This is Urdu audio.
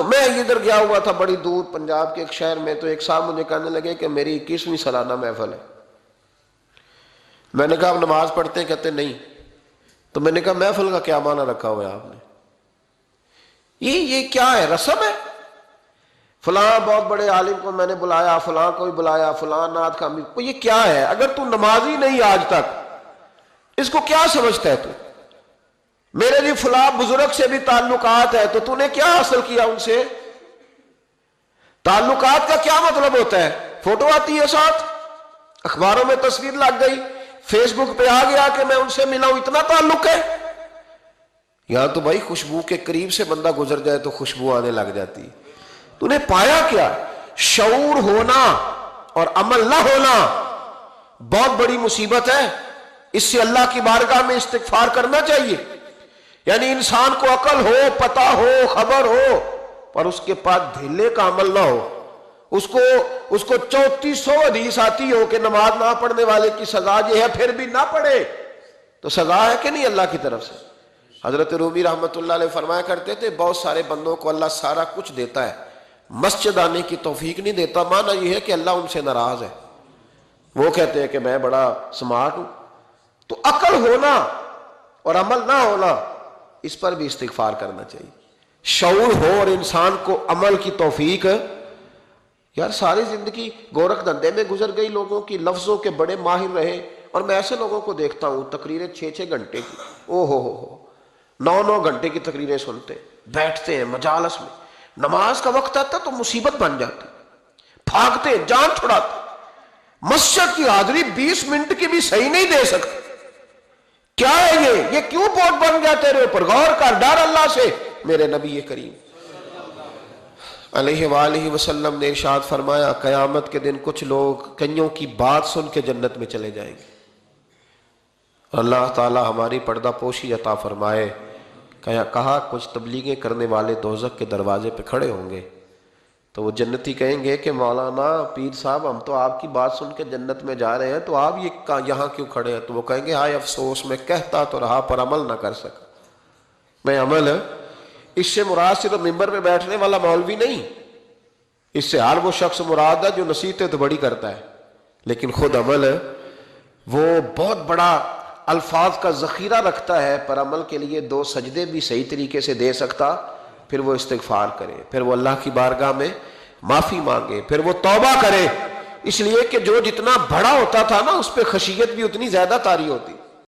میں ادھر گیا ہوا تھا بڑی دور پنجاب کے ایک شہر میں، تو ایک صاحب مجھے کہنے لگے کہ میری 21ویں سالانہ محفل ہے۔ میں نے کہا آپ نماز پڑھتے ہیں؟ کہتے نہیں۔ تو میں نے کہا محفل کا کیا معنی رکھا ہوا ہے آپ نے؟ یہ کیا ہے، رسم ہے؟ فلاں بہت بڑے عالم کو میں نے بلایا، فلاں کو بھی بلایا، فلاں نعت خامی، یہ کیا ہے؟ اگر تو نمازی نہیں آج تک، اس کو کیا سمجھتا ہے تو؟ میرے بھی فلاں بزرگ سے بھی تعلقات ہے، تو نے کیا حاصل کیا ان سے؟ تعلقات کا کیا مطلب ہوتا ہے؟ فوٹو آتی ہے ساتھ، اخباروں میں تصویر لگ گئی، فیس بک پہ آ گیا کہ میں ان سے ملا ہوں، اتنا تعلق ہے؟ یہاں تو بھائی خوشبو کے قریب سے بندہ گزر جائے تو خوشبو آنے لگ جاتی۔ تو نے پایا کیا؟ شعور ہونا اور عمل نہ ہونا بہت بڑی مصیبت ہے۔ اس سے اللہ کی بارگاہ میں استغفار کرنا چاہیے۔ یعنی انسان کو عقل ہو، پتہ ہو، خبر ہو، پر اس کے پاس دھیلے کا عمل نہ ہو۔ اس کو 3400 حدیث آتی ہو کہ نماز نہ پڑھنے والے کی سزا یہ ہے، پھر بھی نہ پڑھے تو سزا ہے کہ نہیں اللہ کی طرف سے؟ حضرت رومی رحمت اللہ علیہ فرمایا کرتے تھے بہت سارے بندوں کو اللہ سارا کچھ دیتا ہے، مسجد آنے کی توفیق نہیں دیتا۔ معنی یہ ہے کہ اللہ ان سے ناراض ہے۔ وہ کہتے ہیں کہ میں بڑا سمارٹ ہوں۔ تو عقل ہونا اور عمل نہ ہونا، اس پر بھی استغفار کرنا چاہیے۔ شعور ہو اور انسان کو عمل کی توفیق۔ یار ساری زندگی گورکھ دھندے میں گزر گئی لوگوں کی، لفظوں کے بڑے ماہر رہے، اور میں ایسے لوگوں کو دیکھتا ہوں تقریریں 6 گھنٹے کی، 9 گھنٹے کی تقریریں سنتے بیٹھتے ہیں مجالس میں، نماز کا وقت آتا تو مصیبت بن جاتی، بھاگتے ہیں، جان چھڑاتے، مسجد کی حاضری 20 منٹ کی بھی صحیح نہیں دے سکتے۔ کیا ہے یہ کیوں بوجھ بن گیا تیرے اوپر؟ غور کر، ڈر اللہ سے۔ میرے نبی کریم علیہ وآلہ وسلم نے ارشاد فرمایا قیامت کے دن کچھ لوگ کئیوں کی بات سن کے جنت میں چلے جائیں گے۔ اللہ تعالی ہماری پردہ پوشی عطا فرمائے۔ کہا کچھ تبلیغیں کرنے والے دوزخ کے دروازے پہ کھڑے ہوں گے تو وہ جنتی کہیں گے کہ مولانا پیر صاحب ہم تو آپ کی بات سن کے جنت میں جا رہے ہیں، تو آپ یہاں کیوں کھڑے ہیں؟ تو وہ کہیں گے ہائے افسوس، میں کہتا تو رہا پر عمل نہ کر سکا۔ میں عمل، اس سے مراد صرف ممبر پہ بیٹھنے والا مولوی نہیں، اس سے ہر وہ شخص مراد ہے جو نصیحتیں تو بڑی کرتا ہے لیکن خود عمل ہے وہ بہت بڑا الفاظ کا ذخیرہ رکھتا ہے، پر عمل کے لیے 2 سجدے بھی صحیح طریقے سے دے سکتا، پھر وہ استغفار کرے، پھر وہ اللہ کی بارگاہ میں معافی مانگے، پھر وہ توبہ کرے۔ اس لیے کہ جو جتنا بڑا ہوتا تھا نا اس پہ خشیت بھی اتنی زیادہ طاری ہوتی۔